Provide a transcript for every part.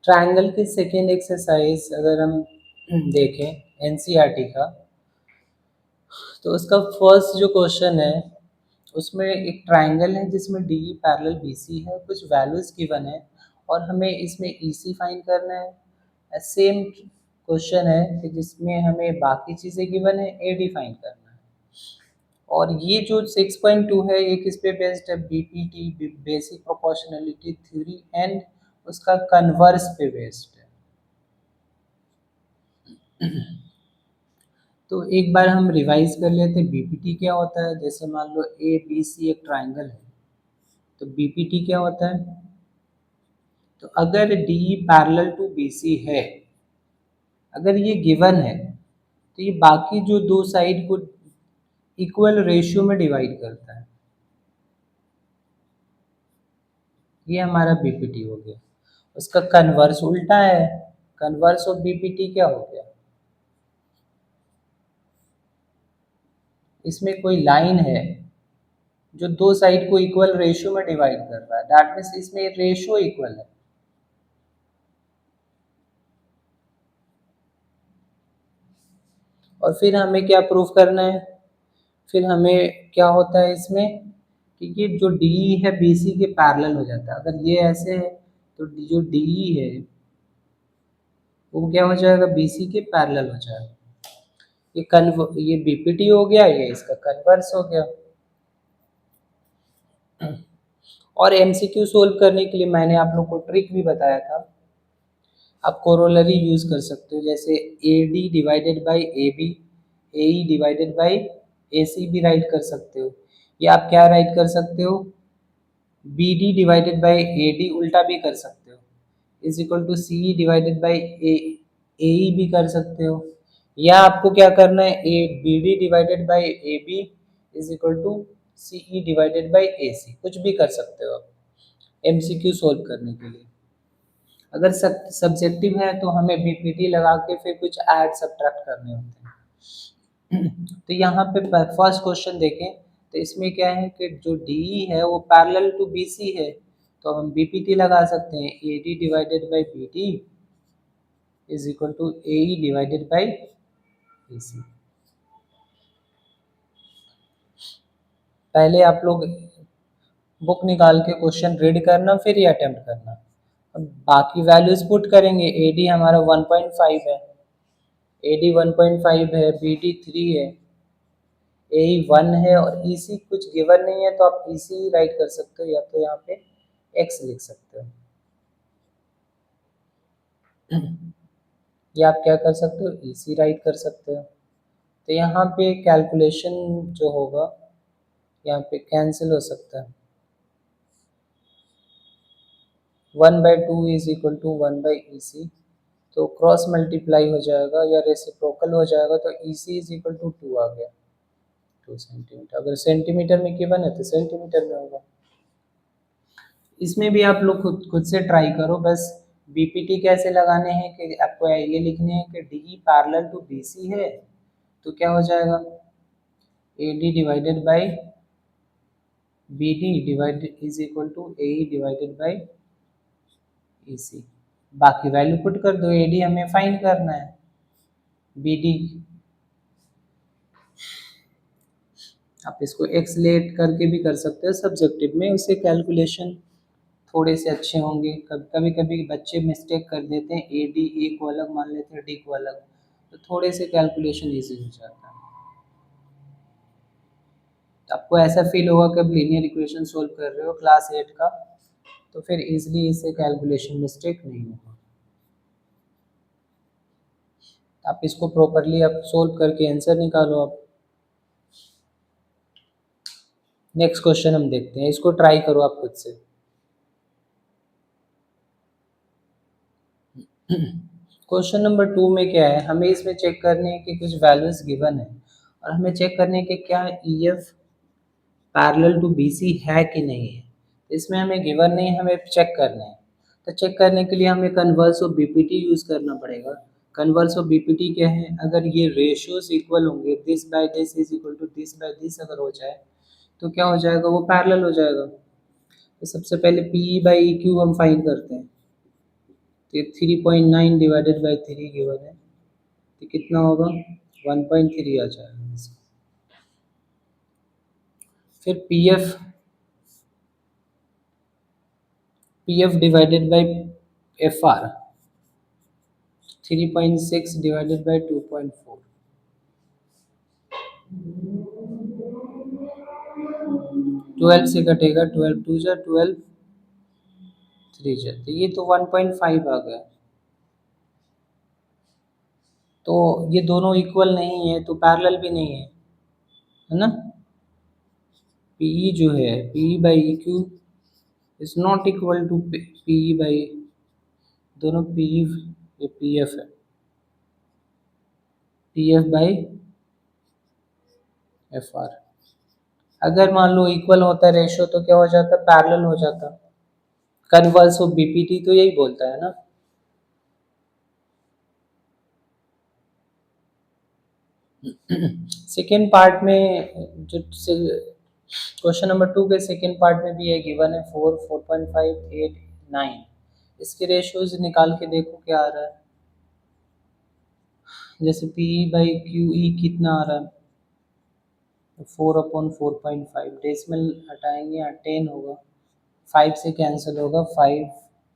Triangle की second exercise अगर हम देखें एनसीईआरटी का, तो उसका फर्स्ट जो क्वेश्चन है उसमें एक ट्रायंगल है जिसमें डी पैरेलल बीसी है, कुछ वैल्यूज गिवन है और हमें इसमें ईसी फाइंड करना है। सेम क्वेश्चन है कि जिसमें हमें बाकी चीज़ें गिवन है, एडी फाइंड करना है। और ये जो 6.2 है ये किस पे बेस्ड है? BPT, basic proportionality theory, and उसका कन्वर्स पे बेस्ड है। तो एक बार हम रिवाइज कर लेते हैं बीपीटी क्या होता है। जैसे मान लो ए बी सी एक ट्राइंगल है, तो बीपीटी क्या होता है? तो अगर डी पैरेलल टू बीसी है, अगर ये गिवन है, तो ये बाकी जो दो साइड को इक्वल रेशियो में डिवाइड करता है। ये हमारा बीपीटी हो गया। उसका कन्वर्स उल्टा है। कन्वर्स ऑफ बीपीटी क्या हो गया? इसमें कोई लाइन है जो दो साइड को इक्वल रेशियो में डिवाइड कर रहा है, दैट मीन्स इसमें रेशियो इक्वल है। और फिर हमें क्या प्रूफ करना है? फिर हमें क्या होता है इसमें कि ये जो डी है बीसी के पैरेलल हो जाता है। अगर ये ऐसे है तो जो डी है वो क्या हो जाएगा? बीसी के पैरेलल हो जाएगा। ये बीपीटी हो गया, ये इसका कन्वर्स हो गया। और एमसीक्यू सोल्व करने के लिए मैंने आप लोग को ट्रिक भी बताया था। आप कोरोलरी यूज कर सकते हो, जैसे A D divided by A B, A E divided by A C भी राइट कर सकते हो। या आप क्या राइट कर सकते हो? B D divided by A D उल्टा भी कर सकते हो, is equal to C E divided by A E भी कर सकते हो। या आपको क्या करना है? A B D divided by A B is equal to C E divided by A C, कुछ भी कर सकते हो आप एमसीक्यू सोल्व करने के लिए। अगर सब्जेक्टिव है तो हमें बीपीटी लगा के फिर कुछ ऐड सब्ट्रैक्ट करने होते हैं। तो यहाँ पे फर्स्ट क्वेश्चन देखें तो इसमें क्या है कि जो डी है वो पैरेलल टू बीसी है, तो हम बीपीटी लगा सकते हैं। A D divided by B D is equal to A E divided by A C. पहले आप लोग बुक निकाल के क्वेश्चन रीड करना, फिर ये अटेम्प्ट करना। अब बाकी वैल्यूज पुट करेंगे। ए डी हमारा 1.5 है, ए डी 1.5 है, बी डी 3 है, ए ई 1 है और ई सी कुछ गिवन नहीं है, तो आप ई सी राइट कर सकते हो या तो यहाँ पे एक्स लिख सकते हो। या आप क्या कर सकते हो? ई सी राइट कर सकते हो। तो यहाँ पे कैलकुलेशन जो होगा यहाँ पे कैंसिल हो सकता है। 1/2 इज इक्वल टू 1/EC, तो क्रॉस मल्टीप्लाई हो जाएगा या रेसिप्रोकल हो जाएगा, तो EC इज इक्वल टू 2 आ गया, 2 सेंटीमीटर। अगर सेंटीमीटर में गिवन है तो सेंटीमीटर में होगा। इसमें भी आप लोग खुद से ट्राई करो। बस बीपीटी कैसे लगाने हैं कि आपको ये लिखने हैं कि डी पैरेलल टू बीसी है, तो क्या हो जाएगा? A D divided by B D divided is equal to A E divided by E C. बाकी वैल्यू पुट कर दो। ए डी हमें फाइंड करना है, बी डी आप इसको एक्सलेट करके भी कर सकते हो सब्जेक्टिव में, उससे कैलकुलेशन थोड़े से अच्छे होंगे। कभी कभी बच्चे मिस्टेक कर देते हैं, ए डी ए को अलग मान लेते हैं, डी को अलग, तो थोड़े से कैलकुलेशन ईजी हो जाता है। तो आपको ऐसा फील होगा कि अब लीनियर इक्वेशन सोल्व कर रहे हो क्लास 8 का, तो फिर इजीली इससे कैलकुलेशन मिस्टेक नहीं होगा। आप इसको प्रॉपरली आप सोल्व करके आंसर निकालो। आप नेक्स्ट क्वेश्चन हम देखते हैं, इसको ट्राई करो आप खुद से। क्वेश्चन नंबर 2 में क्या है? हमें इसमें चेक करने हैं कि कुछ वैल्यूज गिवन है और हमें चेक करने के क्या E F parallel to BC है कि नहीं है। तो इसमें हमें गिवन नहीं है, हमें चेक करना है। तो चेक करने के लिए हमें कन्वर्स ऑफ बीपीटी यूज करना पड़ेगा। कन्वर्स ऑफ बीपीटी क्या है? अगर ये रेशियोज इक्वल होंगे, this by this is equal to this by this अगर हो जाए तो क्या हो जाएगा? वो पैरेलल हो जाएगा। तो सबसे पहले पी बाई क्यू हम फाइंड करते हैं, तो 3.9 डिवाइडेड बाई 3 गिवन है, तो कितना होगा 1.3 आ जाएगा। फिर P F divided by F are, 3.6 divided by 2.4, 12 से कटेगा, 12 टू जा 12 3 जा, तो ये तो 1.5 आ गया। तो ये दोनों इक्वल नहीं है, तो पैरेलल भी नहीं है ना। पी जो है P by Q is not equal to P by, दोनों पी, ये पी एफ है, P F by F R. अगर मान लो इक्वल होता रेशियो तो क्या हो जाता, पैरेलल हो जाता। कन्वर्स ऑफ बीपीटी तो यही बोलता है ना। सेकेंड पार्ट में जो क्वेश्चन नंबर 2 के सेकेंड पार्ट में भी है गिवन है 4, 4.5, 8, 9, इसके रेशियोज निकाल के देखो क्या आ रहा है। जैसे पी बाई क्यू ई कितना आ रहा है, 4/4.5, डेसिमल हटाएंगे यहाँ 10 होगा, 5 से कैंसिल होगा, 5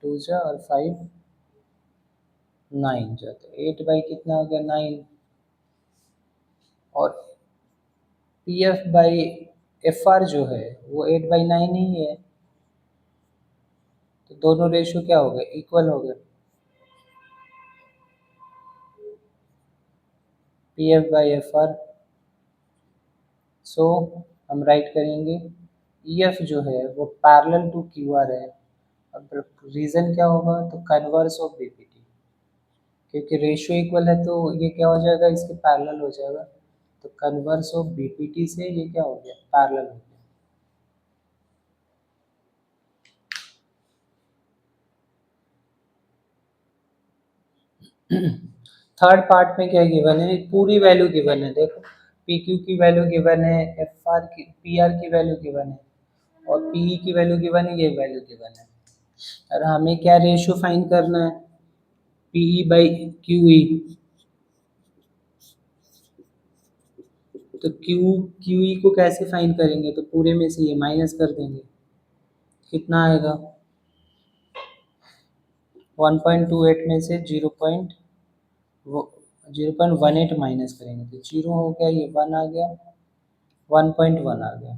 टू जा और 5 9 जाता है, 8 बाई कितना हो गया 9, और P F by F are जो है वो 8/9 ही है, तो दोनों रेशियो क्या हो गए, इक्वल हो गए। P F by F R, so हम राइट करेंगे ई एफ जो है वो पैरेलल टू क्यू आर है। अब रीज़न क्या होगा, तो कन्वर्स ऑफ बीपीटी, क्योंकि रेशियो इक्वल है तो ये क्या हो जाएगा, इसके पैरेलल हो जाएगा, तो कन्वर्स ऑफ बीपीटी से ये क्या हो गया, पैरेलल हो गया। थर्ड पार्ट में क्या गिवन है, पूरी वैल्यू गिवन है, देखो पी क्यू की वैल्यू गिवन है, एफ आर की, पी आर की वैल्यू गिवन है, और पी ई की वैल्यू गिवन है, ये वैल्यू गिवन है। और हमें क्या रेशियो फाइंड करना है, पी ई बाई क्यू ई, तो क्यू ई को कैसे फाइंड करेंगे, तो पूरे में से ये माइनस कर देंगे, कितना आएगा 1.28 में से 0.18 माइनस करेंगे तो 0 हो गया, ये 1 आ गया, 1.1 आ गया,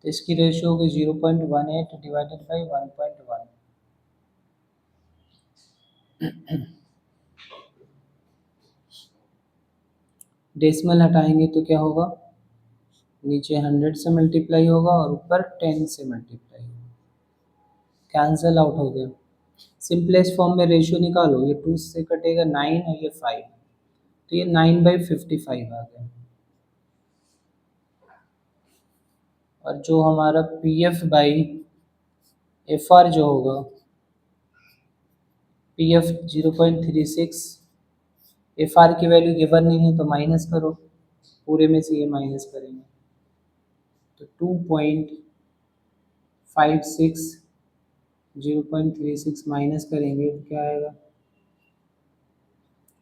तो इसकी रेशियो होगी 0.18 डिवाइडेड बाई 1.1। डेसिमल हटाएंगे तो क्या होगा, नीचे 100 से मल्टीप्लाई होगा और ऊपर 10 से मल्टीप्लाई होगा, कैंसल आउट हो गया। सिंपलेस्ट फॉर्म में रेशियो निकालो, ये 2 से कटेगा 9 और ये 5, तो ये 9/55 आ गया। और जो हमारा P F by F are जो होगा, पी एफ 0.36, एफ आर की वैल्यू गिवन नहीं है तो माइनस करो, पूरे में से ये माइनस करेंगे, तो 2.56, 0.36 माइनस करेंगे तो क्या आएगा,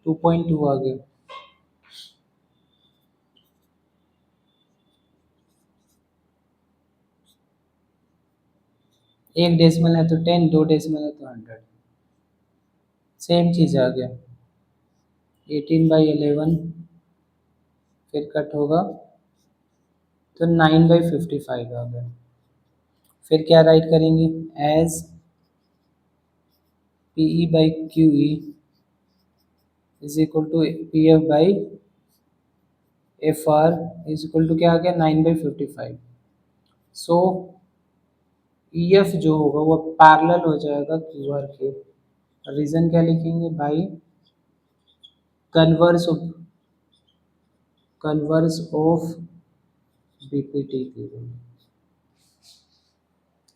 2.2 आ गया। एक डेसिमल है तो 10, दो डेसिमल है तो 100, सेम चीज़ आ गया। 18/11 फिर कट होगा तो 9/55 आ गया। फिर क्या राइट करेंगे, as P E by Q E is equal to P F by F R is equal to क्या आ गया 9/55। सो ई एफ जो होगा वो पैरेलल हो जाएगा क्यू आर के। रीज़न क्या लिखेंगे, by converse of BPT theorem.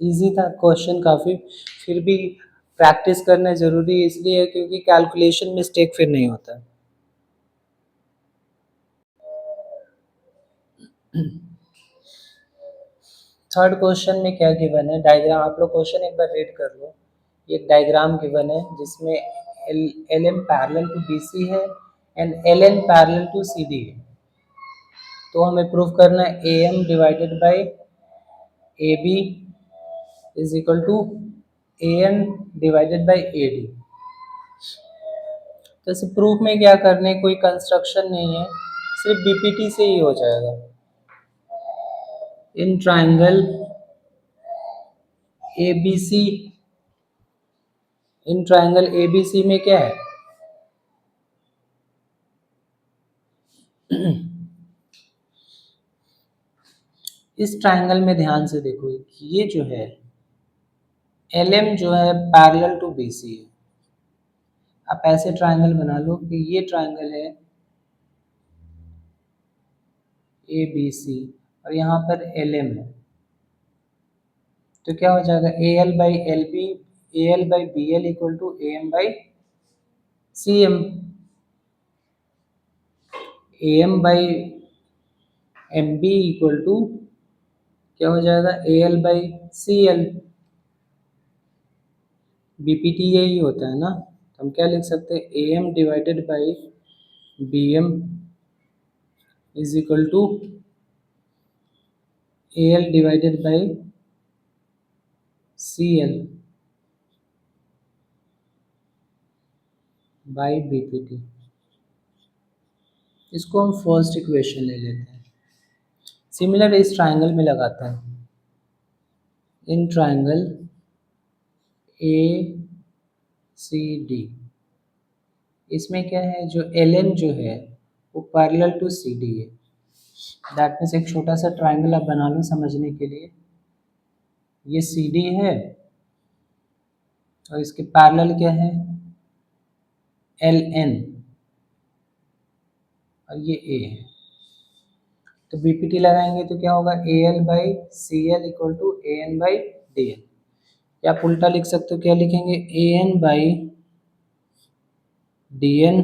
Easy था क्वेश्चन काफ़ी, फिर भी प्रैक्टिस करना ज़रूरी इसलिए है क्योंकि कैलकुलेशन मिस्टेक फिर नहीं होता। थर्ड क्वेश्चन में क्या गिवन है, डायग्राम, आप लोग क्वेश्चन एक बार रीड कर लो। एक डायग्राम गिवन है जिसमें L M parallel to B C है and L N parallel to C D है। तो हमें प्रूव करना है A M divided by A B is equal to A N divided by A D. तो इस प्रूफ में क्या करने, कोई कंस्ट्रक्शन नहीं है, सिर्फ बीपीटी से ही हो जाएगा। In triangle A B C, in triangle A B C में क्या है, इस ट्राइंगल में ध्यान से देखो, ये जो है एल एम जो है पैरेलल टू बी सी है। आप ऐसे ट्राइंगल बना लो कि ये ट्राइंगल है ए बी सी और यहाँ पर एल एम है, तो क्या हो जाएगा A L by L B, A L by B L equal to A M by C M. A M by M B equal to क्या हो जाएगा A L by C L. BPT यही होता है ना, तो हम क्या लिख सकते हैं, A M divided by B M is equal to A L divided by C L by BPT. इसको हम फर्स्ट इक्वेशन ले लेते हैं। सिमिलर इस ट्राइंगल में लगाते हैं, इन ट्राइंगल ए सी डी, इसमें क्या है, जो एल एन जो है वो पैरेलल टू सी डी है। दैट मीन्स एक छोटा सा ट्राइंगल आप बना लो समझने के लिए, ये सी डी है और इसके पैरेलल क्या है एल एन और ये ए है। तो बीपीटी लगाएंगे तो क्या होगा A L by C L equal to A N by D N, या आप उल्टा लिख सकते हो, क्या लिखेंगे A N by D N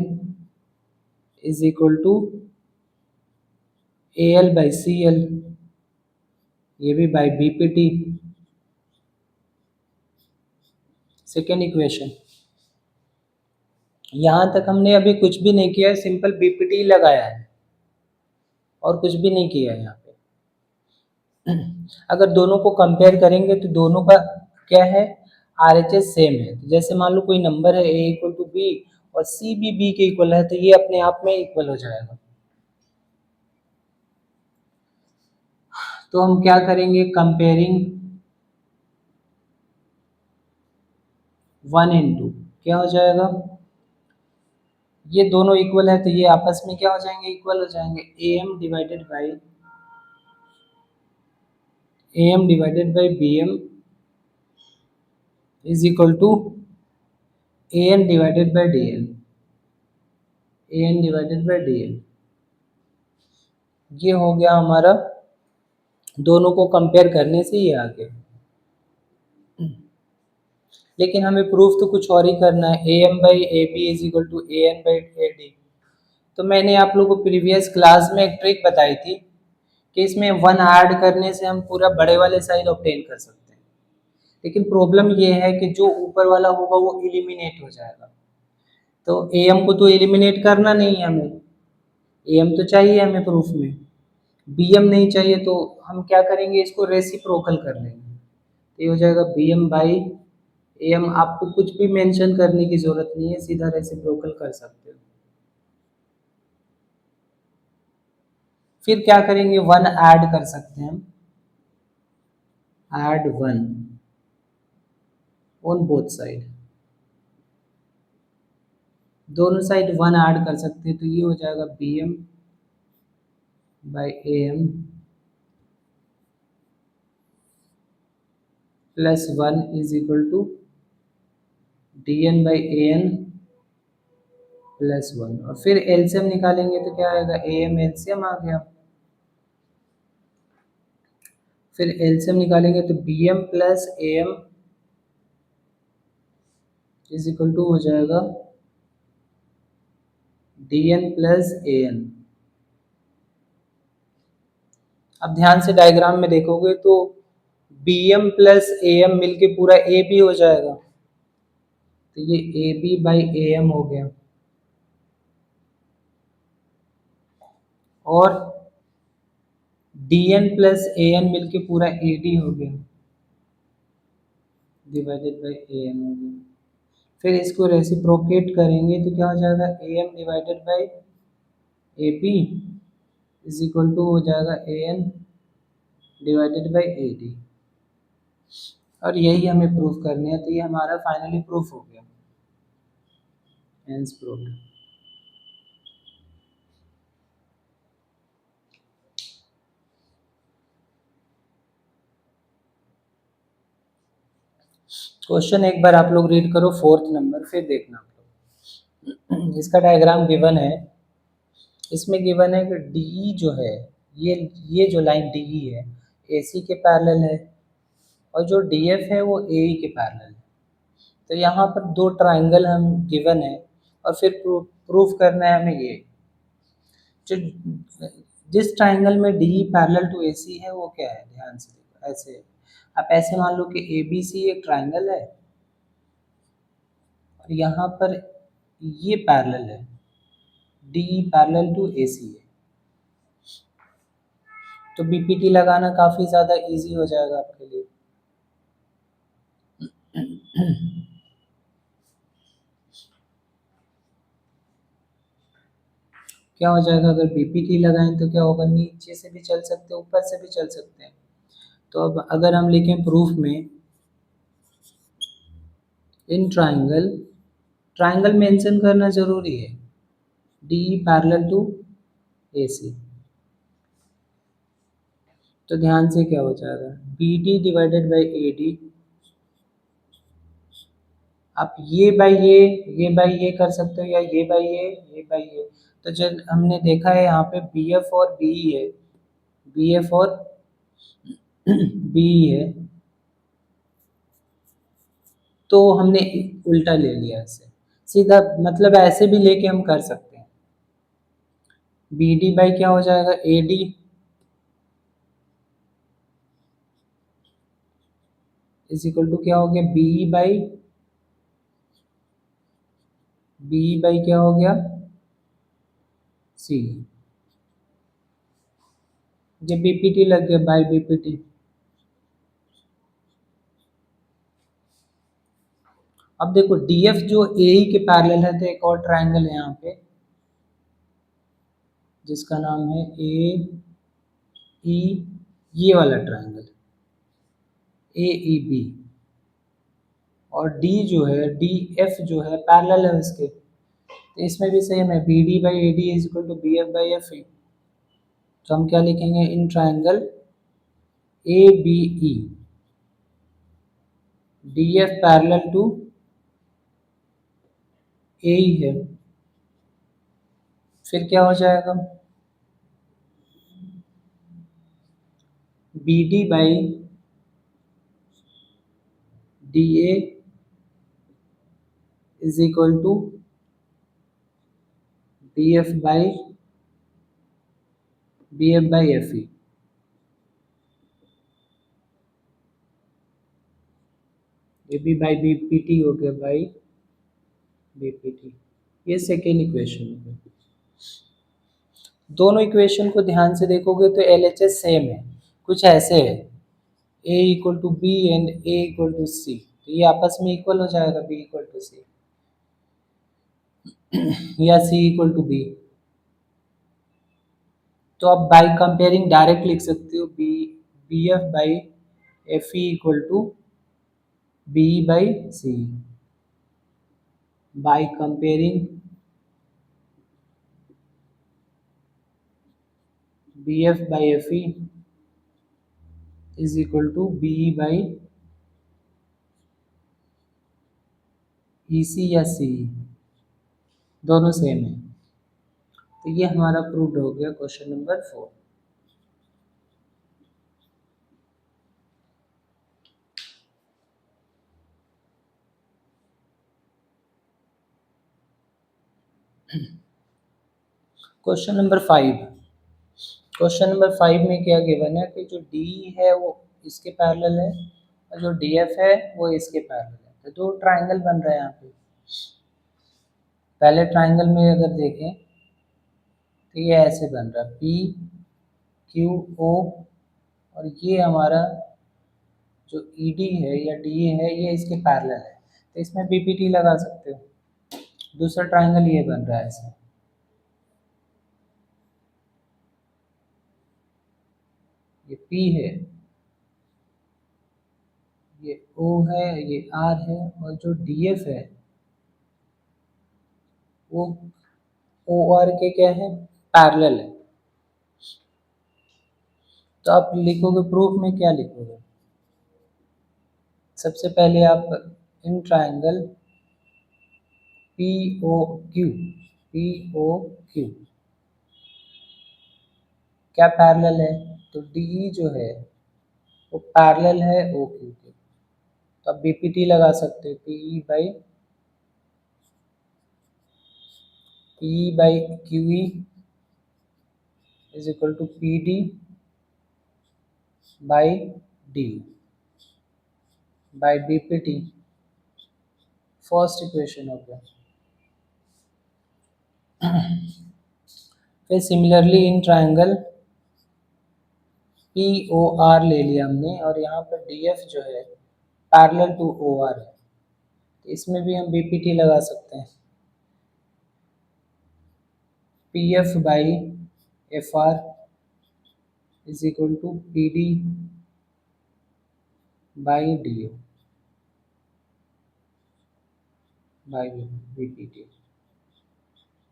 is equal to A L by C L, ये भी बाई बीपीटी। सेकेंड इक्वेशन, यहाँ तक हमने अभी कुछ भी नहीं किया है, सिंपल बीपीटी लगाया है और कुछ भी नहीं किया है यहाँ पे। अगर दोनों को कंपेयर करेंगे तो दोनों का क्या है, आरएचएस सेम है। तो जैसे मान लो कोई नंबर है ए इक्वल टू बी और सी भी बी के इक्वल है, तो ये अपने आप में इक्वल हो जाएगा। तो हम क्या करेंगे, कंपेयरिंग 1 and 2 क्या हो जाएगा, ये दोनों इक्वल है तो ये आपस में क्या हो जाएंगे, इक्वल हो जाएंगे। A M divided by B M is equal to A N divided by D N, A N divided by D N. ये हो गया हमारा, दोनों को कंपेयर करने से ये आ गया। लेकिन हमें प्रूफ तो कुछ और ही करना है, A M by A B is equal to A N by A D. तो मैंने आप लोगों को प्रीवियस क्लास में एक ट्रिक बताई थी कि इसमें 1 ऐड करने से हम पूरा बड़े वाले साइज ऑब्टेन कर सकते हैं। लेकिन प्रॉब्लम ये है कि जो ऊपर वाला होगा वो एलिमिनेट हो जाएगा, तो ए एम को तो एलिमिनेट करना नहीं है हमें, ए एम तो चाहिए हमें प्रूफ में, बी एम नहीं चाहिए। तो हम क्या करेंगे, इसको रेसिप्रोकल कर लेंगे, तो ये हो जाएगा B M by A M. आपको कुछ भी मेंशन करने की जरूरत नहीं है, सीधा रेसिप्रोकल कर सकते हो। फिर क्या करेंगे, 1 ऐड कर सकते हैं हम, ऐड 1 ऑन बोथ साइड, दोनों साइड 1 ऐड कर सकते हैं, तो ये हो जाएगा B M by A M plus 1 is equal to D N by A N plus 1। और फिर एलसीएम निकालेंगे तो क्या आएगा, ए एम एलसीएम आ गया। फिर एलसीएम निकालेंगे तो B M plus A M is equal to हो जाएगा D N plus A N. अब ध्यान से डायग्राम में देखोगे तो B M plus A M मिल के पूरा ए बी हो जाएगा, तो ये A B by A M हो गया, और D N plus A N मिल के पूरा ए डी हो गया डिवाइडेड बाई ए एम हो गया। फिर इसको रेसिप्रोकेट करेंगे तो क्या हो जाएगा, A M divided by A P is equal to हो जाएगा A N divided by A D, और यही हमें प्रूफ करने है, तो ये हमारा फाइनली प्रूफ हो गया, हेंस प्रूव्ड। क्वेश्चन एक बार आप लोग रीड करो, 4th नंबर, फिर देखना आप लोग। इसका डायग्राम गिवन है, इसमें गिवन है कि डी जो है, ये जो लाइन डी है ए सी के पैरेलल है, और जो डी एफ है वो ए ई के पैरेलल है। तो यहाँ पर दो ट्राइंगल हम गिवन है, और फिर प्रूफ करना है हमें ये जो जिस ट्राइंगल में डी पैरेलल टू ए सी है वो क्या है, ध्यान से देखो। ऐसे आप ऐसे मान लो कि ए बी सी एक ट्राइंगल है, और यहाँ पर ये पैरेलल है, डी पैरेलल टू ए सी है, तो बीपीटी लगाना काफ़ी ज़्यादा इजी हो जाएगा आपके लिए। क्या हो जाएगा, अगर बीपीटी लगाएं तो क्या होगा, नीचे से भी चल सकते हैं, ऊपर से भी चल सकते हैं। तो अब अगर हम लिखें प्रूफ में, इन ट्राइंगल, ट्राइंगल मेंशन करना ज़रूरी है, D parallel to A C, तो ध्यान से क्या हो जाएगा, B D divided by A D, आप ये बाई ये कर सकते हो, या ये बाई ये बाई ये। तो जब हमने देखा है यहाँ पे बी एफ और बी है, बी एफ और बी है, तो हमने उल्टा ले लिया इसे, सीधा मतलब ऐसे भी लेके हम कर सकते हैं। बी डी बाई क्या हो जाएगा, A D is equal to क्या हो गया, बी बाई क्या हो गया, सी। जब बीपीटी लग गया, बाई बीपीटी। अब देखो डीएफ जो ए ई के पैरेलल है, तो एक और ट्राइंगल है यहाँ पे जिसका नाम है ए ई, ये वाला ट्राइंगल ए ई बी, और डी जो है, डी एफ जो है पैरेलल है उसके, तो इसमें भी सेम है, B D by A D is equal to B F by F E. तो हम क्या लिखेंगे, in triangle A B E, D F parallel to A E है, फिर क्या हो जाएगा, B D by D A is equal to D F by F E. A B by B P T हो गया, बाई बी पी टी। ये second equation हो गया। दोनों इक्वेशन को ध्यान से देखोगे तो एल एच एस सेम है, कुछ ऐसे है, A equal to B and A equal to C, तो ये आपस में इक्वल हो जाएगा, बी इक्वल टू सी या सी इक्वल टू बी। तो आप बाई कंपेयरिंग डायरेक्ट लिख सकते हो, B F by F E equal to B by C, by comparing B F by F E is equal to B by E C या C, दोनों same है। तो ये हमारा प्रूव्ड हो गया question number 4। Question number 5, question number 5 में क्या गिवन है कि जो डी है वो इसके पैरेलल है और जो डी एफ है वो इसके पैरेलल है। तो दो ट्राइंगल बन रहे हैं यहाँ पे। पहले ट्राइंगल में अगर देखें तो ये ऐसे बन रहा है, पी क्यू ओ, और ये हमारा जो ई डी है या डी ए है ये इसके पैरेलल है, तो इसमें बी पी टी लगा सकते हो। दूसरा ट्राइंगल ये बन रहा है ऐसे, ये पी है, ये ओ है, ये आर है, और जो डी एफ है वो ओ आर के क्या है, पैरेलल है। तो आप लिखोगे प्रूफ में क्या लिखोगे, सबसे पहले आप in triangle P O Q, P O Q क्या पैरेलल है, तो डी जो है वो पैरेलल है ओ क्यू के। तो आप बीपीटी लगा सकते हो, P Q E is equal to P D by D by BPT. First equation हो गया। फिर similarly in triangle P O R ले लिया हमने, और यहाँ पर डी एफ जो है पैरेलल टू ओ आर है, तो इसमें भी हम बीपीटी लगा सकते हैं, P F by F R is equal to P D by D O by BPT.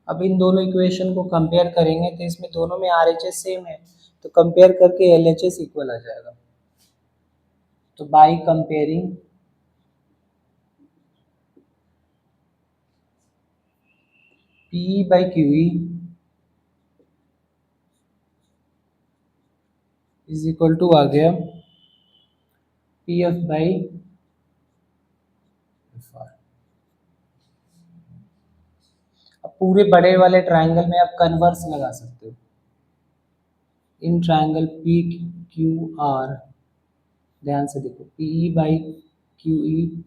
अब इन दोनों इक्वेशन को कंपेयर करेंगे तो इसमें दोनों में आर एच एस सेम है, तो कंपेयर करके एल एच एस इक्वल आ जाएगा। तो by comparing P by Q E is equal to आ गया P F by F R. अब पूरे बड़े वाले ट्राइंगल में आप कन्वर्स लगा सकते हो। In triangle P Q R, ध्यान से देखो, P by Q E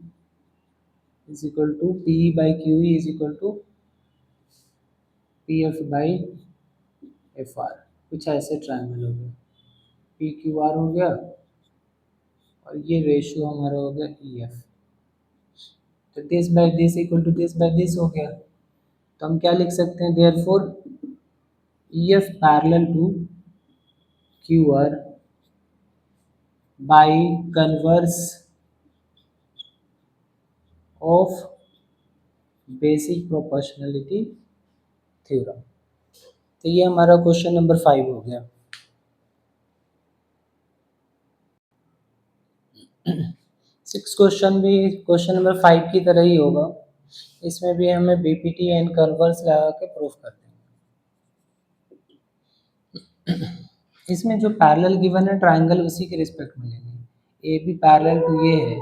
is equal to P by Q E is equal to P F by F R. कुछ ऐसे ट्राइंगल हो गया, पी क्यू आर हो गया और ये रेशियो हमारा हो गया ई एफ। तो this by this equal to this by this हो गया। तो हम क्या लिख सकते हैं, therefore E F parallel to Q R by converse of basic proportionality theorem. तो ये हमारा क्वेश्चन नंबर 5 हो गया। सिक्स क्वेश्चन भी क्वेश्चन नंबर 5 की तरह ही होगा, इसमें भी हमें बीपीटी एंड कन्वर्स लगा के प्रूफ करते हैं। इसमें जो पैरेलल गिवन है ट्राइंगल उसी के रिस्पेक्ट में लेंगे। ए बी पैरेलल टू ये है,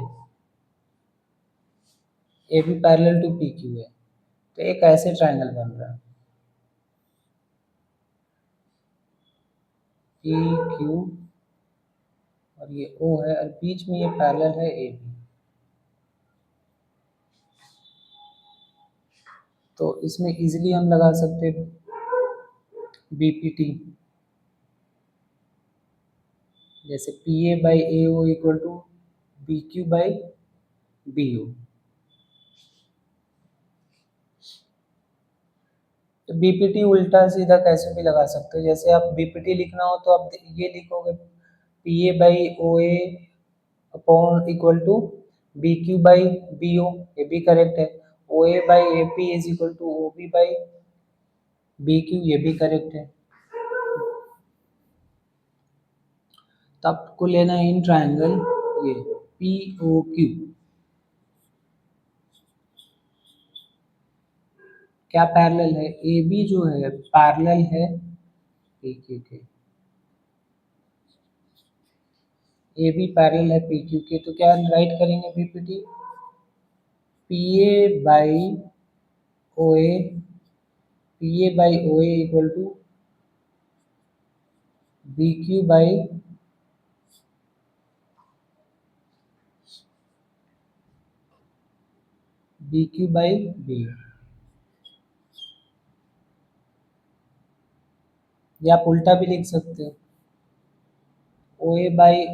A B parallel to P Q है, तो एक ऐसे ट्राइंगल बन रहा है, पी क्यू और ये ओ है और बीच में ये पैरेलल है ए बी। तो इसमें इजीली हम लगा सकते हैं बीपीटी, जैसे P A by A O equal to B Q by B O. तो बीपीटी उल्टा सीधा कैसे भी लगा सकते हो, जैसे आप बीपीटी लिखना हो तो आप ये लिखोगे P A by O A upon equal to B Q by B O, ये भी करेक्ट है। O A by A P is equal to O B by B Q, ये भी करेक्ट है। तो आपको लेना है इन ट्राइंगल ये पी ओ क्यू क्या पैरेलल है, ए बी जो है पैरेलल है P Q K, A B parallel है पी क्यू के। तो क्या राइट करेंगे BPT, P A by O A, P A by O A equal to B Q by B Q by B, या आप उल्टा भी लिख सकते हो, O A by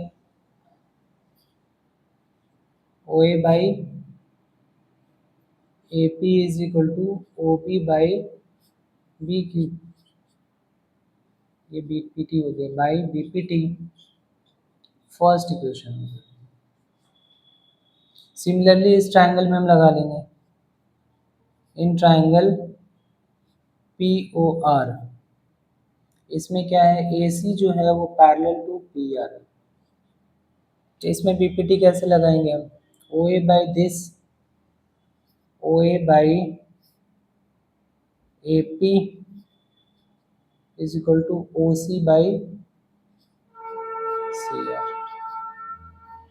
A P is equal to O B by B Q, ये B P T हो गया by B P T, first equation हो गया। सिमिलरली इस ट्राइंगल में हम लगा लेंगे, in triangle P O R, इसमें क्या है, ए सी जो है वो पैरेलल टू पी आर है, तो इसमें बी पी टी कैसे लगाएंगे हम, O A by this, O A by A P is equal to O C by C R,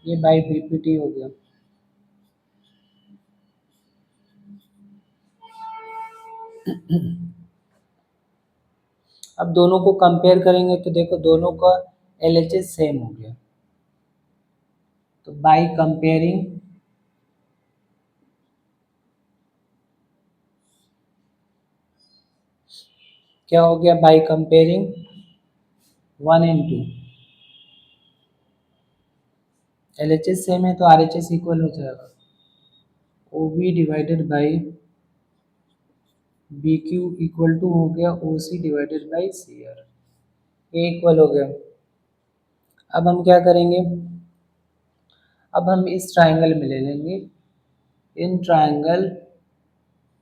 ये बाई बी पी टी हो गया। अब दोनों को कंपेयर करेंगे तो देखो दोनों का LHS सेम हो गया, तो बाई कंपेयरिंग क्या हो गया, by comparing 1 and 2, LHS same है तो RHS इक्वल हो जाएगा, O B divided by B Q equal to हो गया O C divided by C R, ये इक्वल हो गया। अब हम क्या करेंगे, अब हम इस ट्राइंगल में ले लेंगे, in triangle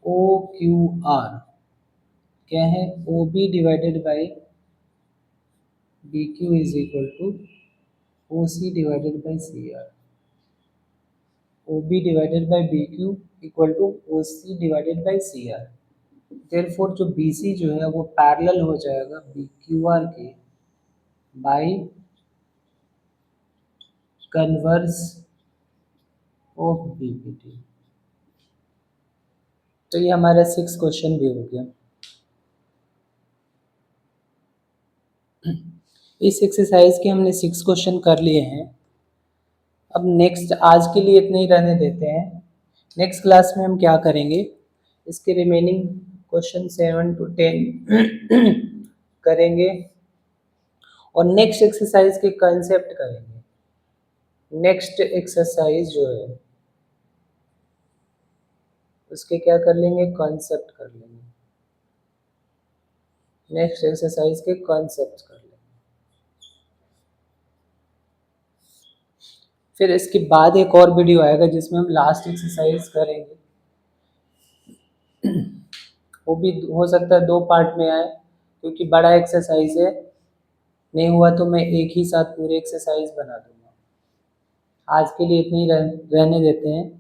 O Q R क्या है, O B divided by B Q is equal to O C divided by C R, O B divided by B Q equal to O C divided by C R, therefore जो B C जो है वो parallel हो जाएगा B Q R के by converse of B P T. तो ये हमारा 6 क्वेश्चन भी हो गया। इस एक्सरसाइज के हमने 6 क्वेश्चन कर लिए हैं। अब नेक्स्ट आज के लिए इतने ही रहने देते हैं, नेक्स्ट क्लास में हम क्या करेंगे, इसके रिमेनिंग क्वेश्चन 7 to 10 करेंगे और नेक्स्ट एक्सरसाइज के कंसेप्ट करेंगे। नेक्स्ट एक्सरसाइज जो है उसके क्या कर लेंगे, कॉन्सेप्ट कर लेंगे, नेक्स्ट एक्सरसाइज के कॉन्सेप्ट कर लेंगे। फिर इसके बाद एक और वीडियो आएगा जिसमें हम लास्ट एक्सरसाइज करेंगे, वो भी हो सकता है 2 पार्ट में आए क्योंकि बड़ा एक्सरसाइज है, नहीं हुआ तो मैं एक ही साथ पूरे एक्सरसाइज बना दूंगा। आज के लिए इतनी रहने देते हैं।